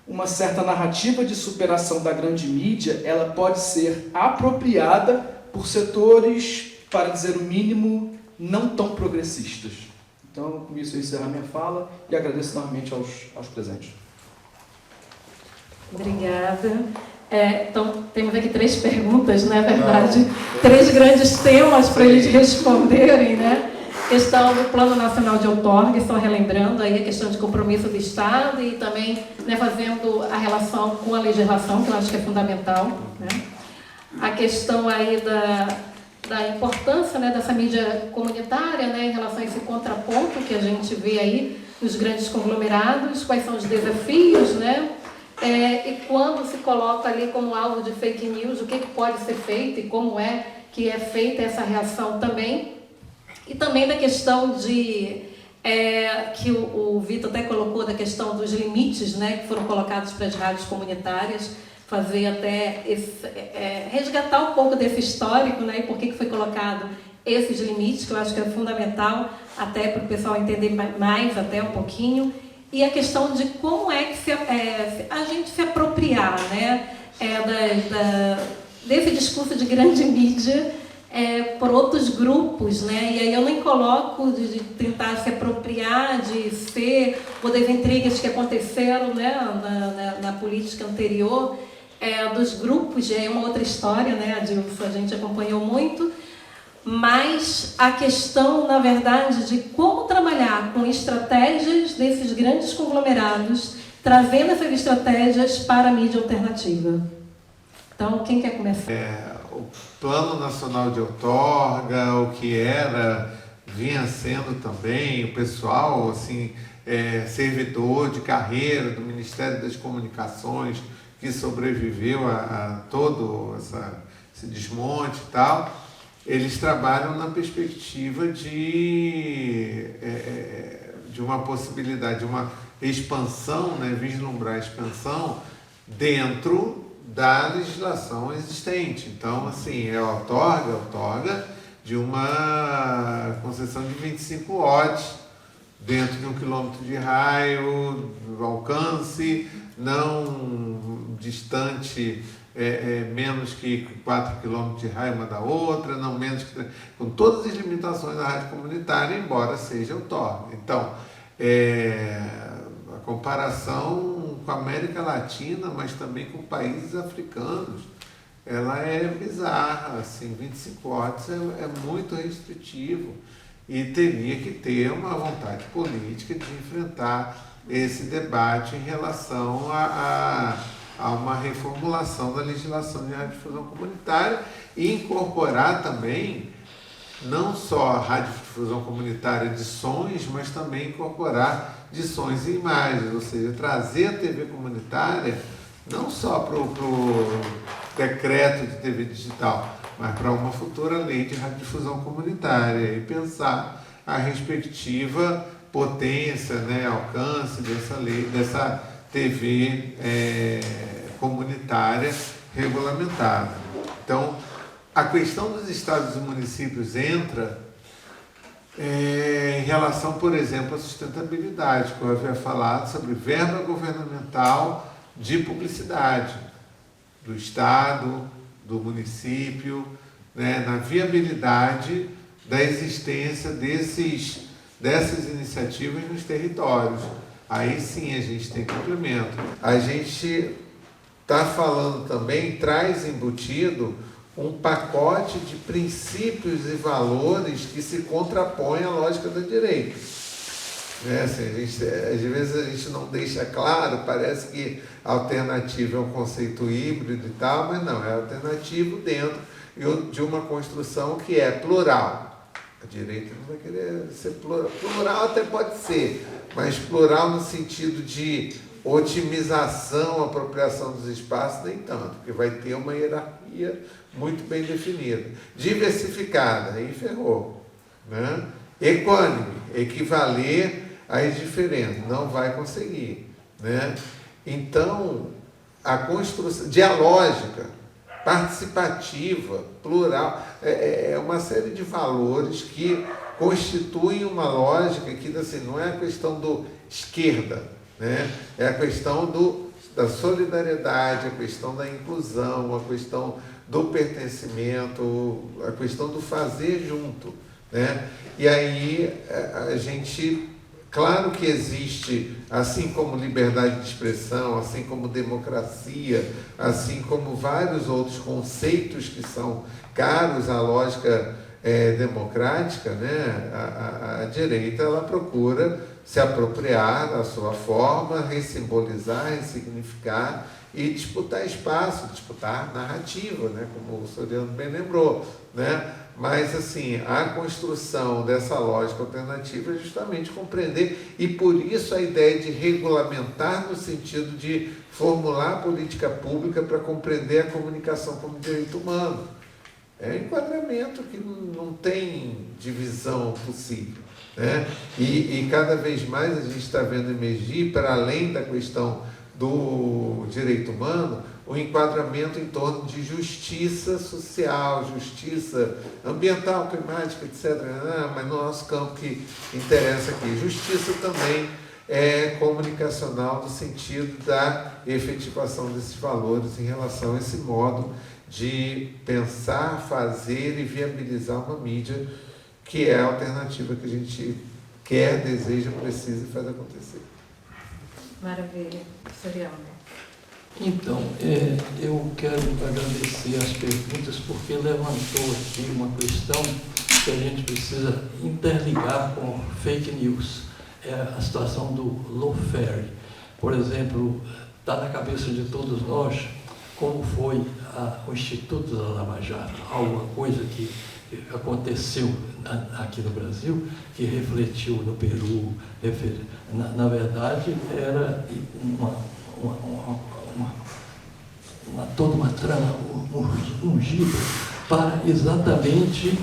uma certa narrativa de superação da grande mídia ela pode ser apropriada por setores, para dizer o mínimo, não tão progressistas. Então, com isso eu encerro a minha fala e agradeço novamente aos presentes. Obrigada. Então, temos aqui 3 perguntas, na verdade, 3 grandes temas para eles responderem, né? Questão do Plano Nacional de Outorga, só relembrando aí a questão de compromisso do Estado e também, né, fazendo a relação com a legislação, que eu acho que é fundamental, né? A questão aí da importância, né, dessa mídia comunitária, né, em relação a esse contraponto que a gente vê aí nos grandes conglomerados, quais são os desafios, né? E quando se coloca ali como alvo de fake news, o que pode ser feito e como é que é feita essa reação também. E também da questão de, que o Vitor até colocou, da questão dos limites, né, que foram colocados para as rádios comunitárias, fazer até resgatar um pouco desse histórico, né, e por que foi colocado esses limites, que eu acho que é fundamental até para o pessoal entender mais até um pouquinho. E a questão de como é que a gente se apropriar, né, desse discurso de grande mídia por outros grupos, né? E aí eu nem coloco de tentar se apropriar, de ser, ou das intrigas que aconteceram, né, na política anterior, dos grupos, já é uma outra história, né? A gente acompanhou muito, mas a questão, na verdade, de como trabalhar com estratégias desses grandes conglomerados, trazendo essas estratégias para a mídia alternativa. Então, quem quer começar? O Plano Nacional de Outorga, o que vinha sendo também, o pessoal, assim, servidor de carreira do Ministério das Comunicações, que sobreviveu a todo esse desmonte e tal, eles trabalham na perspectiva de uma possibilidade, de uma expansão, né, vislumbrar a expansão dentro da legislação existente. Então, assim, outorga de uma concessão de 25 odds dentro de 1 quilômetro de raio, alcance, não distante, menos que 4 quilômetros de raio uma da outra, não menos que... com todas as limitações da rádio comunitária, embora seja outorga. Então, a comparação com a América Latina, mas também com países africanos, ela é bizarra, assim, 25 odds é muito restritivo e teria que ter uma vontade política de enfrentar esse debate em relação a a uma reformulação da legislação de radiodifusão comunitária e incorporar também não só a radiodifusão comunitária de sons, mas também incorporar de sons e imagens, ou seja, trazer a TV comunitária não só para o decreto de TV digital, mas para uma futura lei de radiodifusão comunitária e pensar a respectiva potência, né, alcance dessa lei, dessa TV comunitária regulamentada. Então, a questão dos estados e municípios entra em relação, por exemplo, à sustentabilidade, que eu havia falado sobre verba governamental de publicidade do estado, do município, né, na viabilidade da existência dessas iniciativas nos territórios. Aí sim a gente tem complemento. A gente está falando também, traz embutido um pacote de princípios e valores que se contrapõem à lógica da direita. Assim, às vezes a gente não deixa claro, parece que a alternativa é um conceito híbrido e tal, mas não, é alternativo dentro de uma construção que é plural. A direita não vai querer ser plural. Plural até pode ser, mas plural no sentido de otimização, apropriação dos espaços, nem tanto, porque vai ter uma hierarquia muito bem definida. Diversificada, aí ferrou. Né? Equânime, equivaler às diferenças, não vai conseguir. Né? Então, a construção dialógica, participativa, plural, é uma série de valores que constituem uma lógica que assim, não é a questão do esquerda, né? É a questão da solidariedade, a questão da inclusão, a questão do pertencimento, a questão do fazer junto. Né? E aí a gente, claro que existe, assim como liberdade de expressão, assim como democracia, assim como vários outros conceitos que são caros à lógica democrática, né? A direita ela procura se apropriar da sua forma, ressimbolizar, ressignificar e disputar espaço, disputar narrativa, né? Como o Soriano bem lembrou. Né? Mas, assim, a construção dessa lógica alternativa é justamente compreender, e por isso a ideia de regulamentar no sentido de formular política pública para compreender a comunicação como direito humano. É enquadramento que não tem divisão possível. Né? E cada vez mais a gente está vendo emergir, para além da questão do direito humano, o enquadramento em torno de justiça social, justiça ambiental, climática, etc. Mas no nosso campo que interessa aqui, justiça também é comunicacional no sentido da efetivação desses valores em relação a esse modo de pensar, fazer e viabilizar uma mídia que é a alternativa que a gente quer, deseja, precisa e faz acontecer. Maravilha. Soriano. Então, eu quero agradecer as perguntas, porque levantou aqui uma questão que a gente precisa interligar com fake news. É a situação do lawfare. Por exemplo, está na cabeça de todos nós como foi o Instituto da Lava Jato, alguma coisa que aconteceu aqui no Brasil, que refletiu no Peru. Na verdade, era toda uma trama ungida para exatamente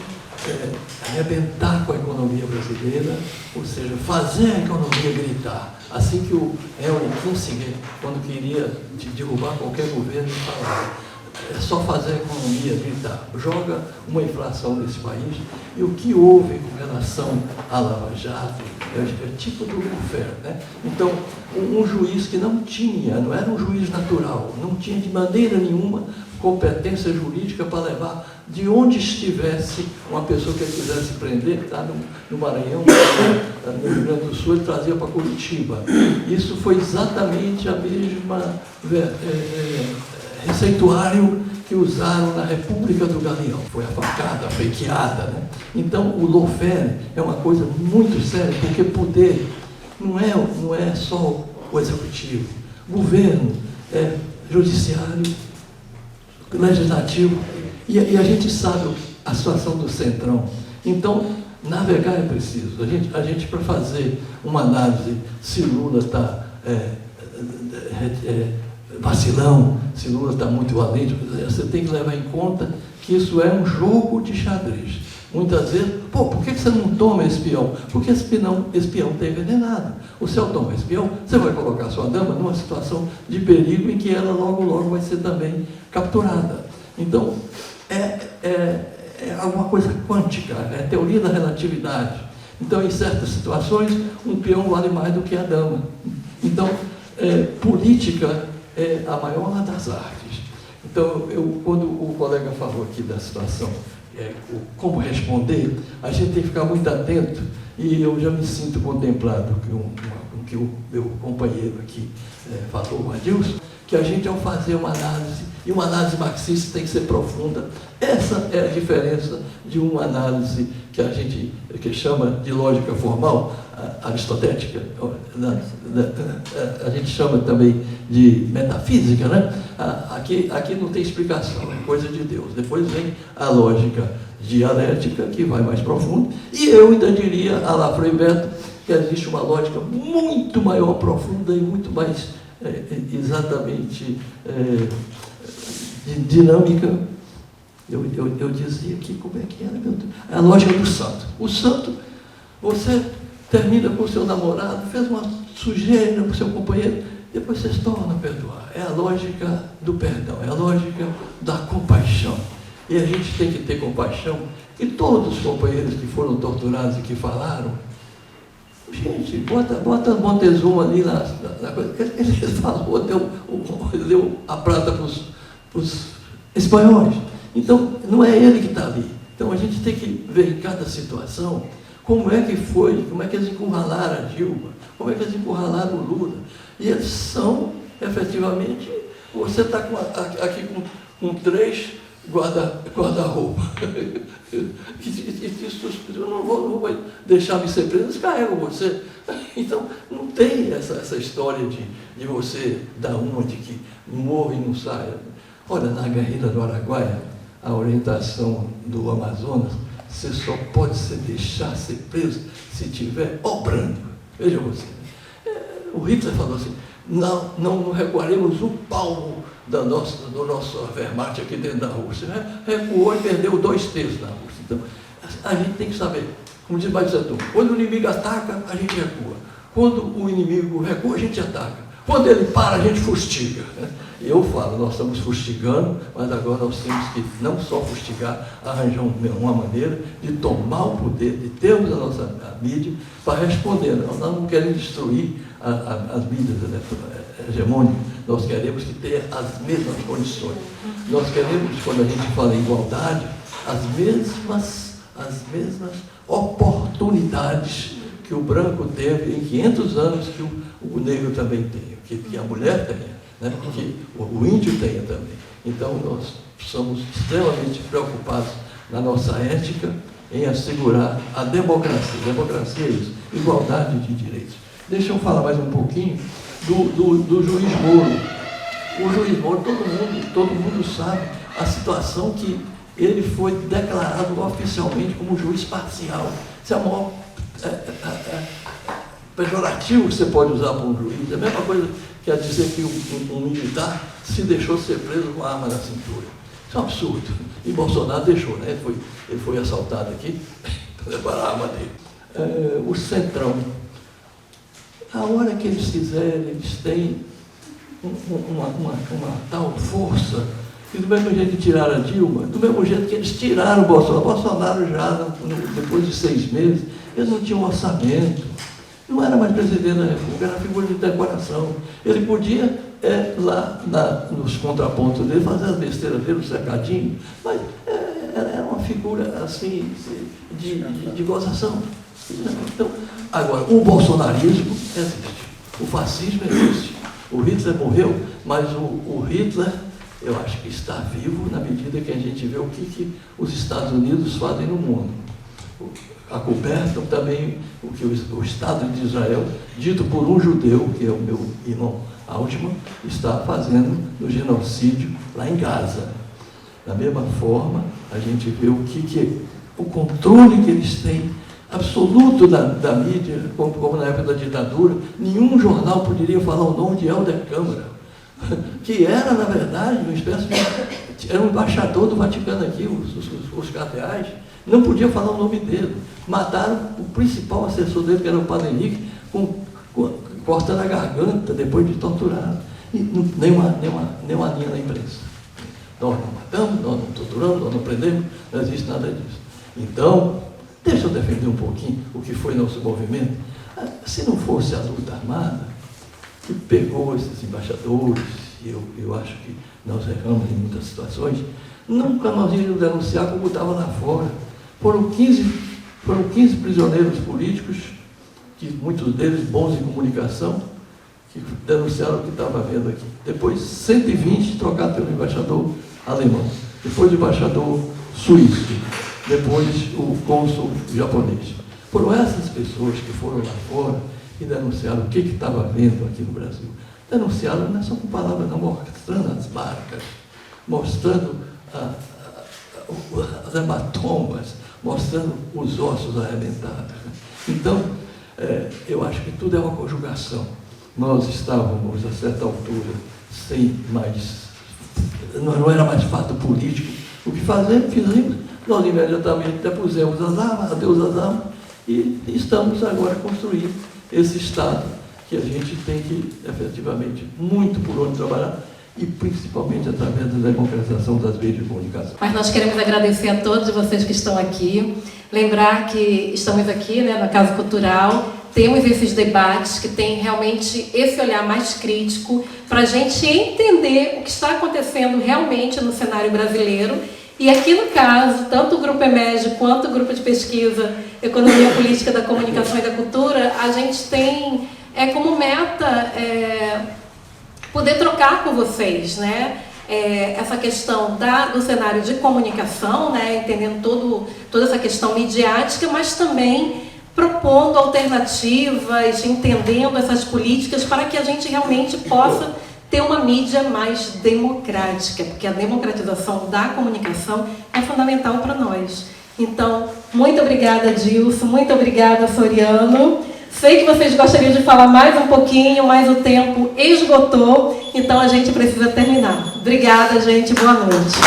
arrebentar com a economia brasileira, ou seja, fazer a economia gritar. Assim que o Henry Kissinger, quando queria derrubar qualquer governo, falava: é só fazer a economia gritar, joga uma inflação nesse país. E o que houve com relação à Lava Jato é tipo do lawfare, né? Então, um juiz que não era um juiz natural, não tinha de maneira nenhuma competência jurídica para levar de onde estivesse uma pessoa que ele quisesse prender, tá, no Maranhão, no Rio Grande do Sul, ele trazia para Curitiba. Isso foi exatamente a mesma receituário que usaram na República do Galeão. Foi a facada, a fakeada, né? Então, o lawfare é uma coisa muito séria, porque poder não é só o executivo. O governo judiciário, legislativo, e a gente sabe a situação do Centrão. Então, navegar é preciso. A gente para fazer uma análise se Lula está vacilão, se Lula está muito valente, você tem que levar em conta que isso é um jogo de xadrez. Muitas vezes, por que você não toma espião? Porque espião está envenenado. O senhor toma espião, você vai colocar a sua dama numa situação de perigo em que ela logo vai ser também capturada. Então, é alguma coisa quântica, é a teoria da relatividade. Então, em certas situações, um peão vale mais do que a dama. Então, política é a maior das artes. Então, quando o colega falou aqui da situação, como responder, a gente tem que ficar muito atento, e eu já me sinto contemplado com o que o meu companheiro aqui falou, o Adilson, que a gente, ao fazer uma análise, e uma análise marxista tem que ser profunda. Essa é a diferença de uma análise que a gente chama de lógica formal, aristotélica, a gente chama também de metafísica, né? Aqui não tem explicação, é coisa de Deus. Depois vem a lógica dialética, que vai mais profundo, e eu ainda diria, a lá Frei Beto, que existe uma lógica muito maior, profunda e muito mais exatamente dinâmica. Eu dizia aqui, como é que era, meu Deus? É a lógica do santo. O santo, você termina com o seu namorado, fez uma sujeira com o seu companheiro, depois vocês tornam a perdoar. É a lógica do perdão, é a lógica da compaixão. E a gente tem que ter compaixão. E todos os companheiros que foram torturados e que falaram, gente, bota Montezuma ali na coisa. Ele falou, deu a prata para os espanhóis. Então, não é ele que está ali. Então, a gente tem que ver em cada situação como é que foi, como é que eles encurralaram a Dilma, como é que eles encurralaram o Lula. E eles são, efetivamente, você está aqui com 3 guarda-roupa. Eu não vou deixar me ser preso, eles carregam você. Então, não tem essa história de você dar uma de que morre e não sai. Olha, na guerrilha do Araguaia, a orientação do Amazonas, você só pode se deixar ser preso se tiver obrando. Veja você. O Hitler falou assim, não recuaremos um palmo do nosso Wehrmacht aqui dentro da Rússia. Recuou e perdeu 2/3 da Rússia. Então, a gente tem que saber, como diz Mao Tse Tung, quando o inimigo ataca, a gente recua. Quando o inimigo recua, a gente ataca. Quando ele para, a gente fustiga. Eu falo, nós estamos fustigando, mas agora nós temos que não só fustigar, arranjar uma maneira de tomar o poder, de termos a nossa mídia para responder. Nós não queremos destruir as mídias hegemônicas, nós queremos que tenha as mesmas condições. Nós queremos, quando a gente fala em igualdade, as mesmas oportunidades que o branco teve em 500 anos, que o negro também tem, que a mulher tenha, né? Que o índio tenha também. Então, nós somos extremamente preocupados na nossa ética em assegurar a democracia. Democracia é isso, igualdade de direitos. Deixa eu falar mais um pouquinho do juiz Moro. O juiz Moro, todo mundo sabe a situação que ele foi declarado oficialmente como juiz parcial. Isso é o maior pejorativo que você pode usar para um juiz. É a mesma coisa que dizer que um militar se deixou ser preso com a arma na cintura. Isso é um absurdo. E Bolsonaro deixou, né? Ele foi assaltado aqui para levar a arma dele. O Centrão. A hora que eles quiserem, eles têm uma tal força, que do mesmo jeito que tiraram a Dilma, do mesmo jeito que eles tiraram o Bolsonaro. O Bolsonaro já, depois de 6 meses, ele não tinha um orçamento. Não era mais presidente da República, era figura de decoração. Ele podia, lá nos contrapontos dele, fazer as besteiras dele, o cercadinho, mas era uma figura assim, de gozação. Então, agora, o bolsonarismo existe, o fascismo existe. O Hitler morreu, mas o Hitler, eu acho que está vivo na medida que a gente vê o que os Estados Unidos fazem no mundo. Acobertam também o que o Estado de Israel, dito por um judeu, que é o meu irmão Altman está fazendo no genocídio lá em Gaza. Da mesma forma, a gente vê o controle que eles têm absoluto da mídia, como na época da ditadura. Nenhum jornal poderia falar o nome de Helder Câmara, que era, na verdade, uma espécie de... Era um embaixador do Vaticano aqui, os cardeais. Não podia falar o nome dele. Mataram o principal assessor dele, que era o Padre Henrique, cortando a garganta, depois de torturado. E nenhuma linha na imprensa. Nós não matamos, nós não torturamos, nós não prendemos, não existe nada disso. Então, deixa eu defender um pouquinho o que foi nosso movimento. Se não fosse a luta armada, que pegou esses embaixadores, e eu acho que nós erramos em muitas situações, nunca nós íamos denunciar como estava lá fora. Foram 15 prisioneiros políticos, que muitos deles bons em comunicação, que denunciaram o que estava havendo aqui. Depois, 120 trocados pelo embaixador alemão. Depois, o embaixador suíço. Depois, o cônsul japonês. Foram essas pessoas que foram lá fora e denunciaram o que estava havendo aqui no Brasil. Denunciaram, não é só com palavras, não, mostrando as marcas, mostrando as hematomas, mostrando os ossos arrebentados. Então, eu acho que tudo é uma conjugação. Nós estávamos, a certa altura, sem mais... Não era mais fato político. O que fizemos, nós imediatamente depusemos as armas, adeus às armas, e estamos agora construindo esse Estado que a gente tem que, efetivamente, muito por onde trabalhar, e principalmente através da democratização das meios de comunicação. Mas nós queremos agradecer a todos vocês que estão aqui, lembrar que estamos aqui, na Casa Cultural, temos esses debates que têm realmente esse olhar mais crítico para a gente entender o que está acontecendo realmente no cenário brasileiro. E aqui, no caso, tanto o Grupo EMEG quanto o Grupo de Pesquisa Economia Política da Comunicação e da Cultura, a gente tem como meta poder trocar com vocês, né? Essa questão do cenário de comunicação, né? Entendendo toda essa questão midiática, mas também propondo alternativas, entendendo essas políticas para que a gente realmente possa ter uma mídia mais democrática, porque a democratização da comunicação é fundamental para nós. Então, muito obrigada, Dilson, muito obrigada, Soriano. Sei que vocês gostariam de falar mais um pouquinho, mas o tempo esgotou, então a gente precisa terminar. Obrigada, gente. Boa noite.